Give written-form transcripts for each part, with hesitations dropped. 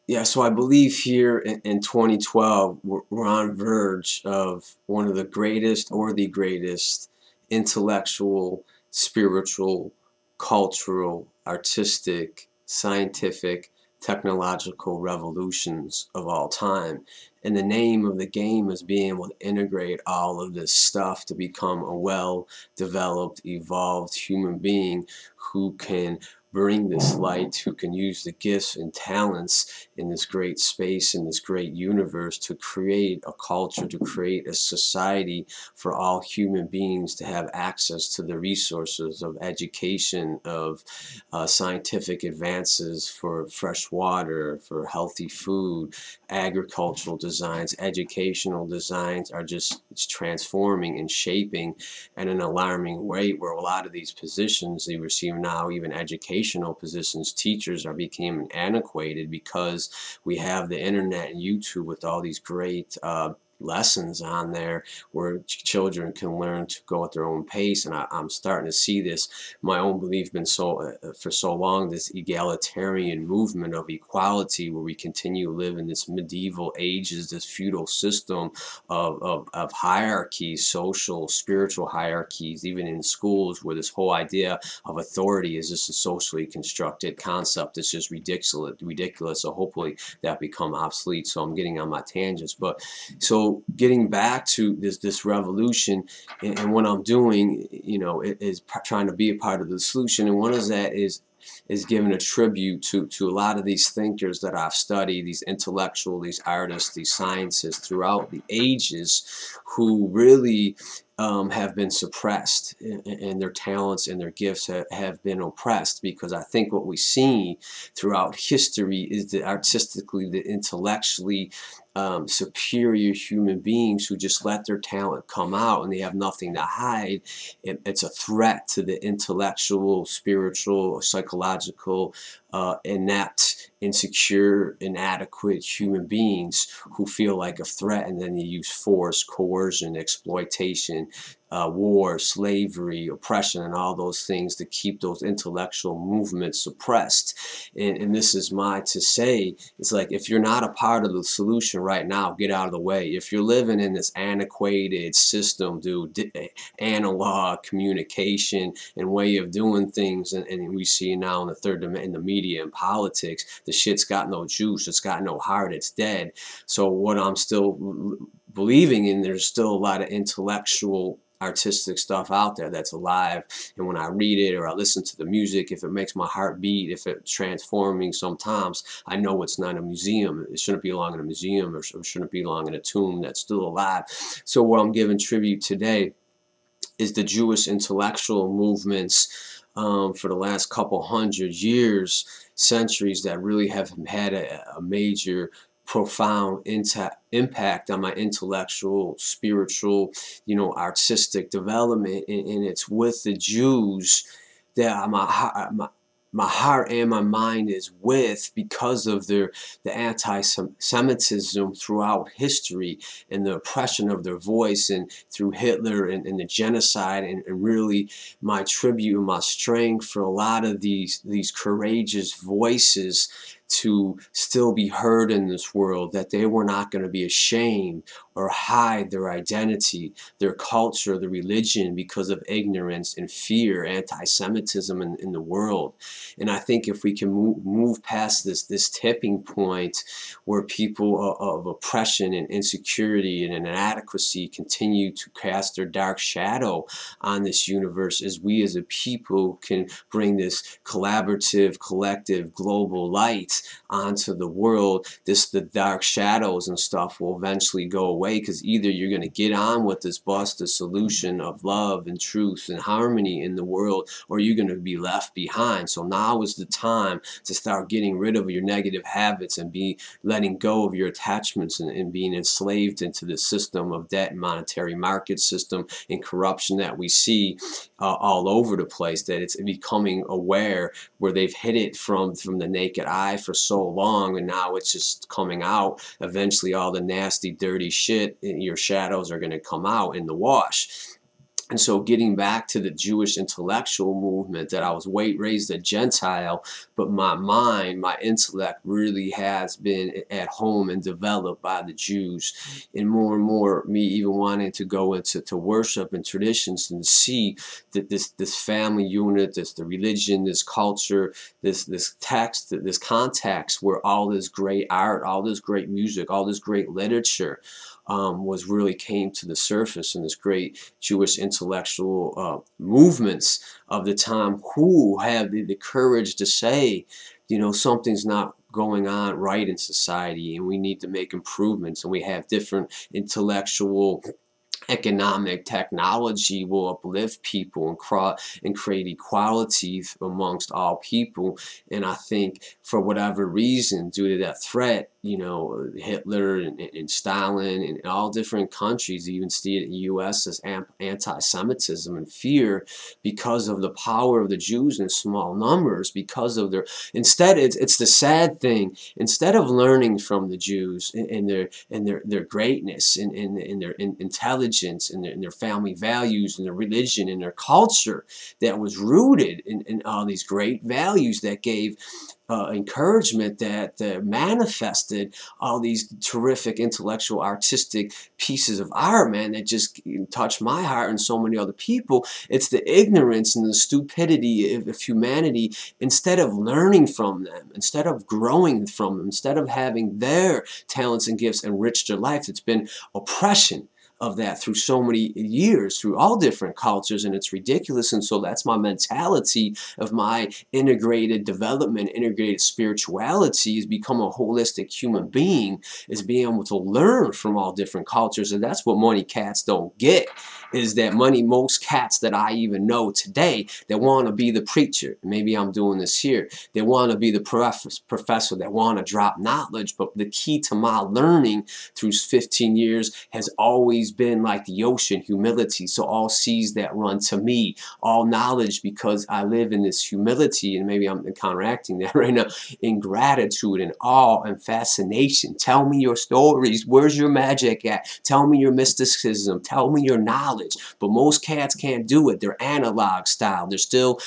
Yeah, so I believe here in 2012, we're on verge of one of the greatest or the greatest intellectual, spiritual, cultural, artistic, scientific, technological revolutions of all time. And the name of the game is being able to integrate all of this stuff to become a well-developed, evolved human being who can bring this light, who can use the gifts and talents in this great space, in this great universe, to create a culture, to create a society for all human beings to have access to the resources of education, of scientific advances, for fresh water, for healthy food, agricultural designs, educational designs are just, it's transforming and shaping at an alarming rate, where a lot of these positions they receive now, even educational positions, teachers are becoming antiquated because we have the internet and YouTube with all these great lessons on there where children can learn to go at their own pace. And I'm starting to see this, my own belief, been so for so long, this egalitarian movement of equality, where we continue to live in this medieval ages, this feudal system of hierarchies, social, spiritual hierarchies, even in schools, where this whole idea of authority is just a socially constructed concept. It's just ridiculous. So hopefully that become obsolete. So I'm getting on my tangents, but so getting back to this revolution, and what I'm doing, is trying to be a part of the solution. And one of that is giving a tribute to a lot of these thinkers that I've studied, these intellectuals, these artists, these scientists throughout the ages, who really have been suppressed, and their talents and their gifts have been oppressed. Because I think what we see throughout history is that artistically, the intellectually superior human beings who just let their talent come out and they have nothing to hide. It's a threat to the intellectual, spiritual, psychological, inept, insecure, inadequate human beings who feel like a threat, and then they use force, coercion, exploitation, war, slavery, oppression, and all those things to keep those intellectual movements suppressed. And this is my to say, it's like, if you're not a part of the solution right now, get out of the way. If you're living in this antiquated system, dude, analog communication and way of doing things, and we see now in the third dimension, in the media and politics, the shit's got no juice, it's got no heart, it's dead. So what I'm still believing in, there's still a lot of intellectual, artistic stuff out there that's alive. And when I read it or I listen to the music, if it makes my heart beat, if it's transforming, sometimes I know it's not a museum. It shouldn't belong in a museum, or shouldn't belong in a tomb, that's still alive. So what I'm giving tribute today is the Jewish intellectual movements for the last couple hundred years, centuries, that really have had a major, profound impact on my intellectual, spiritual, artistic development. And it's with the Jews that my heart and my mind is with, because of the anti-Semitism throughout history, and the oppression of their voice, and through Hitler, and the genocide, and really my tribute and my strength for a lot of these courageous voices to still be heard in this world, that they were not going to be ashamed or hide their identity, their culture, their religion, because of ignorance and fear, anti-Semitism in the world. And I think if we can move past this tipping point, where people of oppression and insecurity and inadequacy continue to cast their dark shadow on this universe, as we as a people can bring this collaborative, collective, global light onto the world, the dark shadows and stuff will eventually go away. Because either you're going to get on with this bus, the solution of love and truth and harmony in the world, or you're going to be left behind. So now is the time to start getting rid of your negative habits, and be letting go of your attachments, and being enslaved into the system of debt and monetary market system and corruption that we see all over the place. That it's becoming aware, where they've hid it from the naked eye for so long, and now it's just coming out. Eventually all the nasty, dirty shit, your shadows are going to come out in the wash. And so getting back to the Jewish intellectual movement, that I was raised a Gentile, but my mind, my intellect really has been at home and developed by the Jews. And more, me even wanting to go into worship and traditions and see that this family unit, the religion, this culture, this text, this context where all this great art, all this great music, all this great literature was really came to the surface in this great Jewish intellectual movements of the time, who have the courage to say, you know, something's not going on right in society and we need to make improvements, and we have different intellectual, economic, technology will uplift people and create equality amongst all people. And I think for whatever reason, due to that threat, you know, Hitler and Stalin and all different countries, even see it in the U.S. as anti-Semitism and fear, because of the power of the Jews in small numbers, because of their, instead it's the sad thing, instead of learning from the Jews and their greatness and their intelligence and their family values and their religion and their culture that was rooted in all these great values that gave encouragement, that manifested all these terrific intellectual, artistic pieces of art, man, that just touched my heart and so many other people. It's the ignorance and the stupidity of humanity. Instead of learning from them, instead of growing from them, instead of having their talents and gifts enrich their life, it's been oppression of that through so many years, through all different cultures, and it's ridiculous. And so that's my mentality of my integrated development, integrated spirituality, is become a holistic human being, is being able to learn from all different cultures. And that's what money cats don't get, is that most cats that I even know today, they want to be the preacher. Maybe I'm doing this here. They want to be the professor. They want to drop knowledge. But the key to my learning through 15 years has always been like the ocean, humility. So all seas that run to me, all knowledge, because I live in this humility, and maybe I'm counteracting that right now, in gratitude and awe and fascination. Tell me your stories. Where's your magic at? Tell me your mysticism. Tell me your knowledge. But most cats can't do it. They're analog style. They're still,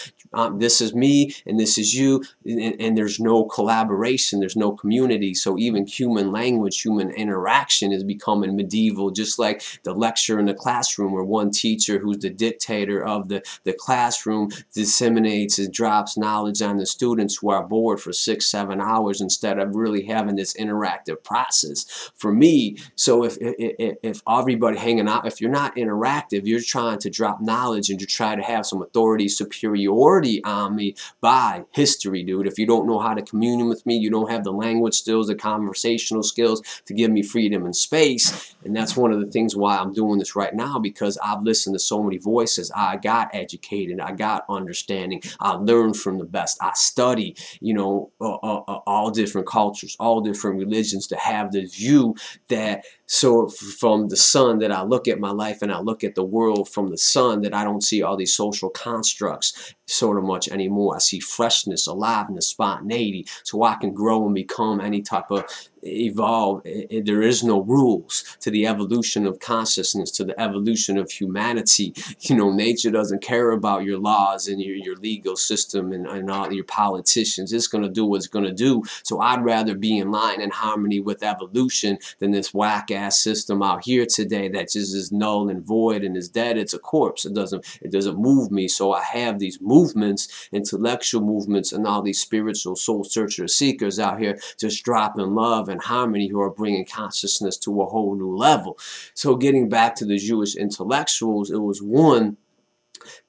this is me and this is you, and there's no collaboration, there's no community. So even human language, human interaction is becoming medieval, just like the lecture in the classroom, where one teacher, who's the dictator of the classroom, disseminates and drops knowledge on the students, who are bored for 6-7 hours, instead of really having this interactive process. For me, so if everybody hanging out, if you're not interactive, you're trying to drop knowledge and to try to have some authority, superiority on me by history, dude. If you don't know how to commune with me, you don't have the language skills, the conversational skills to give me freedom and space. And that's one of the things why I'm doing this right now, because I've listened to so many voices. I got educated, I got understanding, I learned from the best, I study, you know, all different cultures, all different religions, to have the view that, so from the sun, that I look at my life and I look at the world from the sun, that I don't see all these social constructs sort of much anymore. I see freshness, aliveness, spontaneity, so I can grow and become any type of evolve. There is no rules to the evolution of consciousness, to the evolution of humanity. You know, nature doesn't care about your laws and your legal system and all your politicians. It's going to do what it's going to do. So I'd rather be in line and harmony with evolution than this whack ass system out here today that just is null and void and is dead. It's a corpse. It doesn't move me. So I have these movements, intellectual movements, and all these spiritual soul searcher seekers out here just dropping love and harmony, who are bringing consciousness to a whole new level. So getting back to the Jewish intellectuals, it was one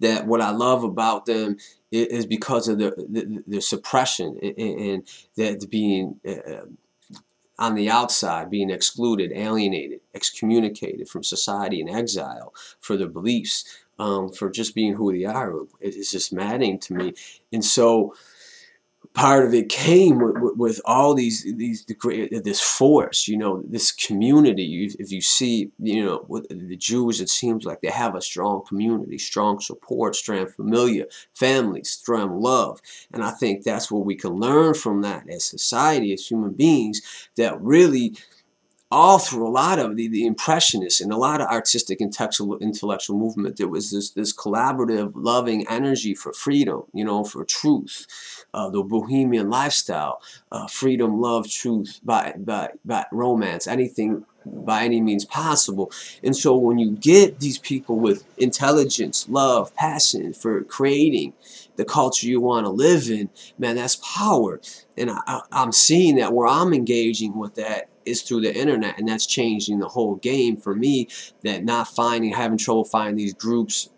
that what I love about them is because of the suppression and that being on the outside, being excluded, alienated, excommunicated from society, and exile for their beliefs, for just being who they are. It's just maddening to me. And so part of it came with all this force, you know, this community. If you see, you know, with the Jews, it seems like they have a strong community, strong support, strong family, strong love. And I think that's what we can learn from that as society, as human beings, that really all through a lot of the Impressionists and a lot of artistic intellectual movement, there was this collaborative, loving energy for freedom, you know, for truth, the bohemian lifestyle, freedom, love, truth, by romance, anything by any means possible. And so when you get these people with intelligence, love, passion for creating the culture you want to live in, man, that's power. And I'm seeing that where I'm engaging with that is through the internet, and that's changing the whole game for me. That not finding, having trouble finding these groups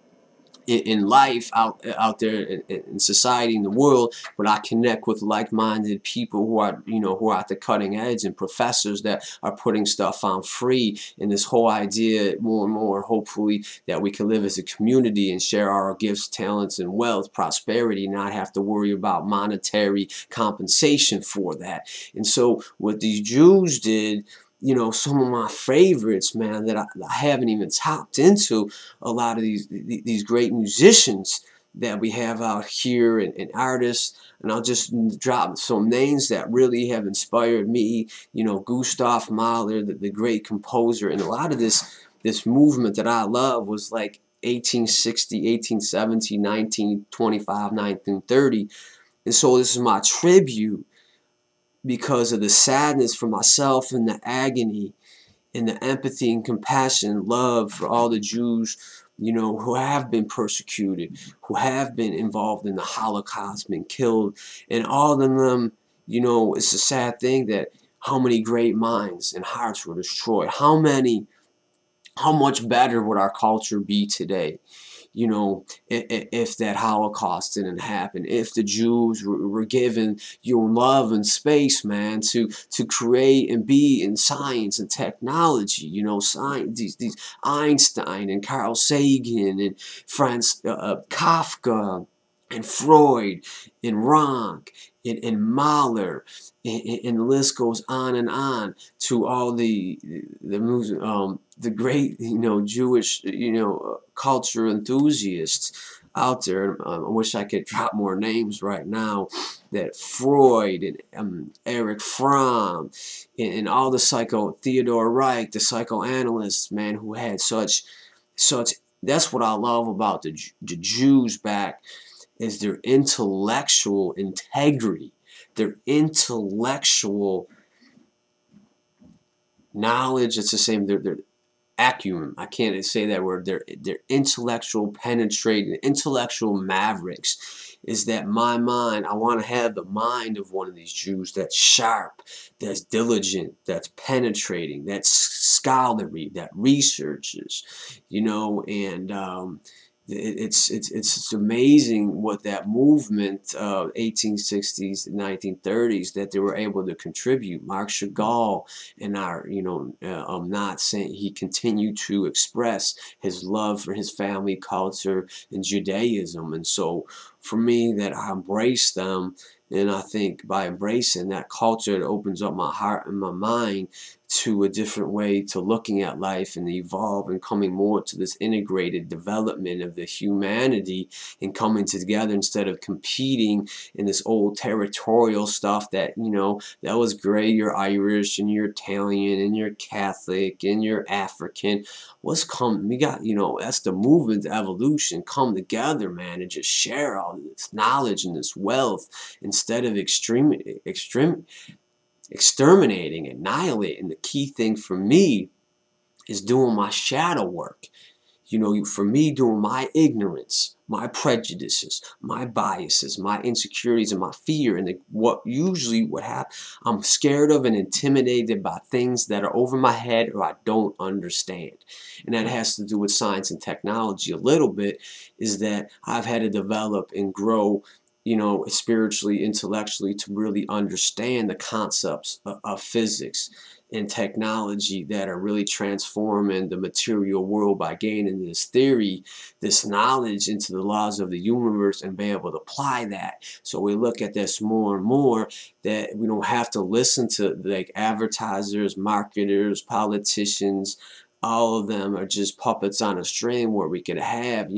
in life out there in society, in the world, but I connect with like-minded people who are, you know, who are at the cutting edge, and professors that are putting stuff on free, and this whole idea more and more, hopefully, that we can live as a community and share our gifts, talents, and wealth, prosperity, not have to worry about monetary compensation for that. And so what these Jews did, you know, some of my favorites, man, that I haven't even tapped into, a lot of these great musicians that we have out here, and artists, and I'll just drop some names that really have inspired me. You know, Gustav Mahler, the great composer, and a lot of this movement that I love was like 1860, 1870, 1925, 1930. And so this is my tribute because of the sadness for myself and the agony and the empathy and compassion and love for all the Jews, you know, who have been persecuted, who have been involved in the Holocaust, been killed, and all of them, you know, it's a sad thing that how many great minds and hearts were destroyed. How much better would our culture be today, you know, if that Holocaust didn't happen, if the Jews were given your love and space, man, to create and be in science and technology, you know, science, these Einstein and Carl Sagan and Franz Kafka and Freud and Rank and Mahler, and the list goes on to all the great, you know, Jewish, you know, culture enthusiasts out there. I wish I could drop more names right now. That Freud and Erich Fromm and all the Theodore Reich, the psychoanalysts, man, who had such. That's what I love about the Jews back, is their intellectual integrity, their intellectual knowledge. It's the same. Their acumen. I can't say that word. Their intellectual penetrating, intellectual mavericks. Is that my mind? I want to have the mind of one of these Jews that's sharp, that's diligent, that's penetrating, that's scholarly, that researches, you know, and it's amazing what that movement of 1860s, 1930s, that they were able to contribute. Marc Chagall, and our, you know, I'm not saying, he continued to express his love for his family culture and Judaism. And so for me, that I embrace them, and I think by embracing that culture, it opens up my heart and my mind to a different way to looking at life, and evolve and coming more to this integrated development of the humanity, and coming together instead of competing in this old territorial stuff that, you know, that was great. You're Irish and you're Italian and you're Catholic and you're African. What's come? We got, you know, that's the movement, the evolution. Come together, man, and just share all this knowledge and this wealth instead of exterminating, annihilating. The key thing for me is doing my shadow work. You know, for me, doing my ignorance, my prejudices, my biases, my insecurities, and my fear, and what happens, I'm scared of and intimidated by things that are over my head or I don't understand. And that has to do with science and technology a little bit, is that I've had to develop and grow, you know, spiritually, intellectually, to really understand the concepts of physics and technology that are really transforming the material world by gaining this theory, this knowledge into the laws of the universe, and be able to apply that. So we look at this more and more, that we don't have to listen to like advertisers, marketers, politicians, all of them are just puppets on a string, where we could have,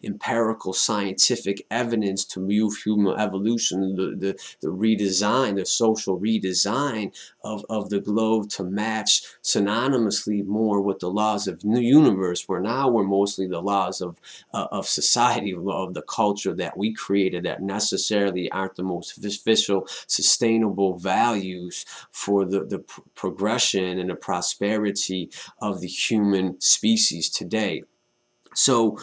empirical scientific evidence to move human evolution, the redesign, the social redesign of the globe to match synonymously more with the laws of the universe, where now we're mostly the laws of society, of the culture that we created, that necessarily aren't the most official, sustainable values for the progression and the prosperity of the human species today. So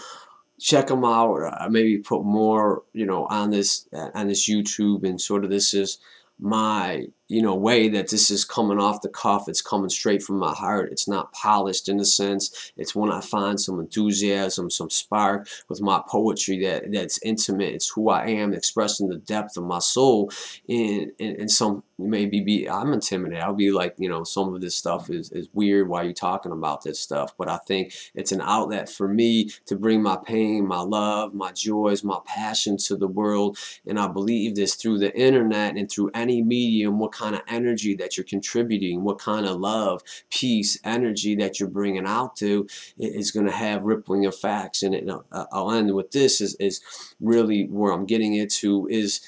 check them out. Maybe put more, on this YouTube, and sort of this is my, way that this is coming off the cuff. It's coming straight from my heart. It's not polished in a sense. It's when I find some enthusiasm, some spark with my poetry that's intimate. It's who I am, expressing the depth of my soul. And some maybe I'm intimidated. I'll be like, some of this stuff is weird. Why are you talking about this stuff? But I think it's an outlet for me to bring my pain, my love, my joys, my passion to the world. And I believe this through the internet and through any medium, what kind of energy that you're contributing, what kind of love, peace, energy that you're bringing out to, is going to have rippling effects. And I'll end with this, is really where I'm getting into is,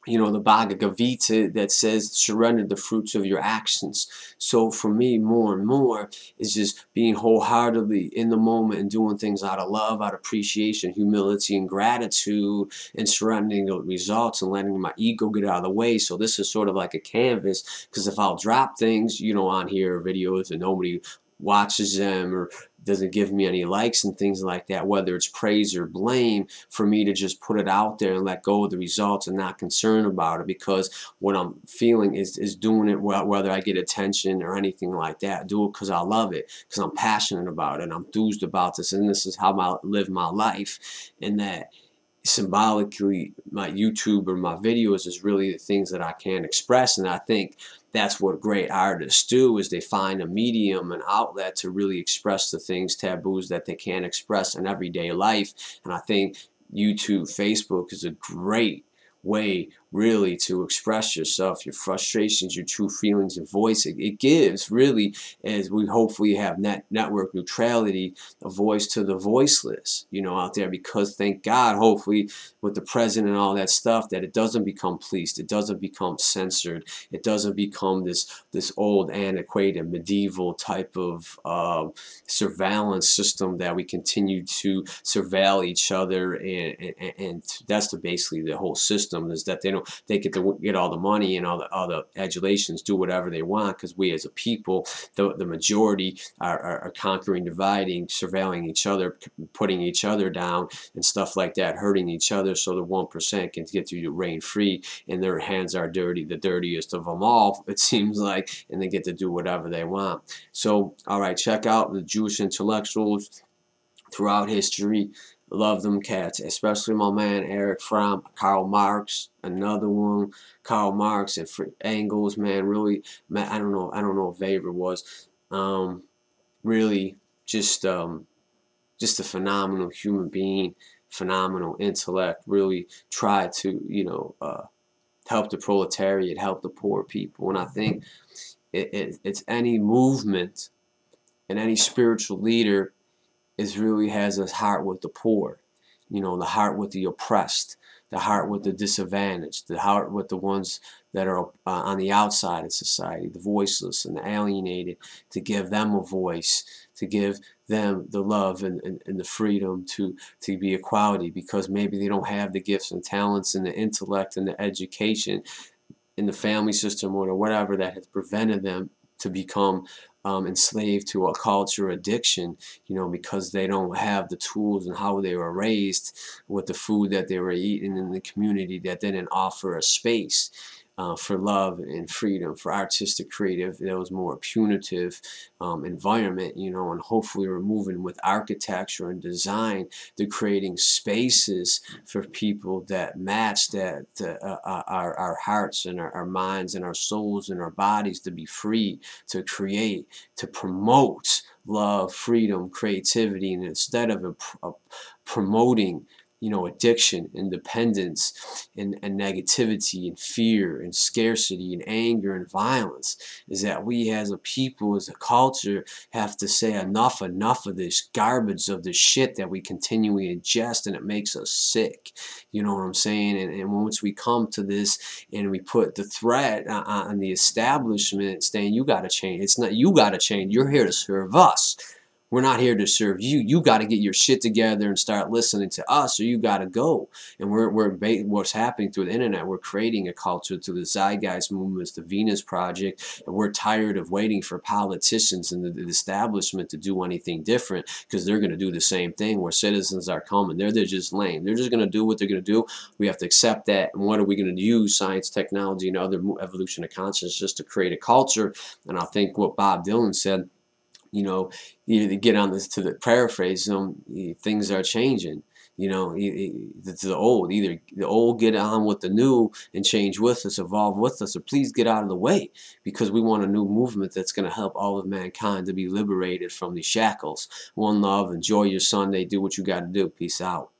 the Bhagavad Gita that says surrender the fruits of your actions. So for me, more and more is just being wholeheartedly in the moment and doing things out of love, out of appreciation, humility, and gratitude, and surrendering the results and letting my ego get out of the way. So this is sort of like a canvas, because if I'll drop things, on here, videos, and nobody watches them or doesn't give me any likes and things like that, whether it's praise or blame, for me to just put it out there and let go of the results and not concern about it, because what I'm feeling is doing it, whether I get attention or anything like that. Do it because I love it, because I'm passionate about it, I'm enthused about this, and this is how I live my life. And that symbolically, my YouTube or my videos is really the things that I can express. And I think that's what great artists do, is they find a medium, an outlet to really express the things, taboos that they can't express in everyday life. And I think YouTube, Facebook is a great way really to express yourself, your frustrations, your true feelings and voice. It gives really, as we hopefully have network neutrality, a voice to the voiceless, out there, because thank God, hopefully with the president and all that stuff, that it doesn't become policed, it doesn't become censored, it doesn't become this old antiquated medieval type of surveillance system that we continue to surveil each other. And that's basically the whole system, is that they get to get all the money and all the adulations, do whatever they want, because we as a people, the majority, are conquering, dividing, surveilling each other, putting each other down and stuff like that, hurting each other, so the 1% can get to reign free, and their hands are dirty, the dirtiest of them all, it seems like, and they get to do whatever they want. So, all right, check out the Jewish intellectuals throughout history. Love them cats, especially my man Erich Fromm, Karl Marx, another one. Karl Marx and Engels, man, really, man, I don't know if Weber was, really just a phenomenal human being, phenomenal intellect. Really tried to, help the proletariat, help the poor people. And I think it's any movement and any spiritual leader really has a heart with the poor, the heart with the oppressed, the heart with the disadvantaged, the heart with the ones that are on the outside of society, the voiceless and the alienated, to give them a voice, to give them the love and the freedom to be equality, because maybe they don't have the gifts and talents and the intellect and the education in the family system or whatever that has prevented them to become enslaved to a culture addiction, because they don't have the tools and how they were raised with the food that they were eating in the community that didn't offer a space for love and freedom, for artistic creative. That was more punitive environment, and hopefully we're moving with architecture and design to creating spaces for people that match that our hearts and our minds and our souls and our bodies, to be free, to create, to promote love, freedom, creativity. And instead of promoting addiction and dependence and negativity and fear and scarcity and anger and violence, is that we as a people, as a culture, have to say enough of this garbage, of this shit that we continually ingest, and it makes us sick. You know what I'm saying? And once we come to this and we put the threat on the establishment saying you got to change, it's not you got to change, you're here to serve us. We're not here to serve you. You got to get your shit together and start listening to us, or you got to go. And what's happening through the internet, we're creating a culture through the Zeitgeist movements, the Venus Project, and we're tired of waiting for politicians and the establishment to do anything different, because they're going to do the same thing where citizens are coming. They're just lame. They're just going to do what they're going to do. We have to accept that. And what are we going to use? Science, technology, and other evolution of consciousness just to create a culture. And I think what Bob Dylan said, either to get on this, to the paraphrase things are changing. To the old, either the old get on with the new and change with us, evolve with us, or please get out of the way, because we want a new movement that's going to help all of mankind to be liberated from these shackles. One love, enjoy your Sunday, do what you got to do. Peace out.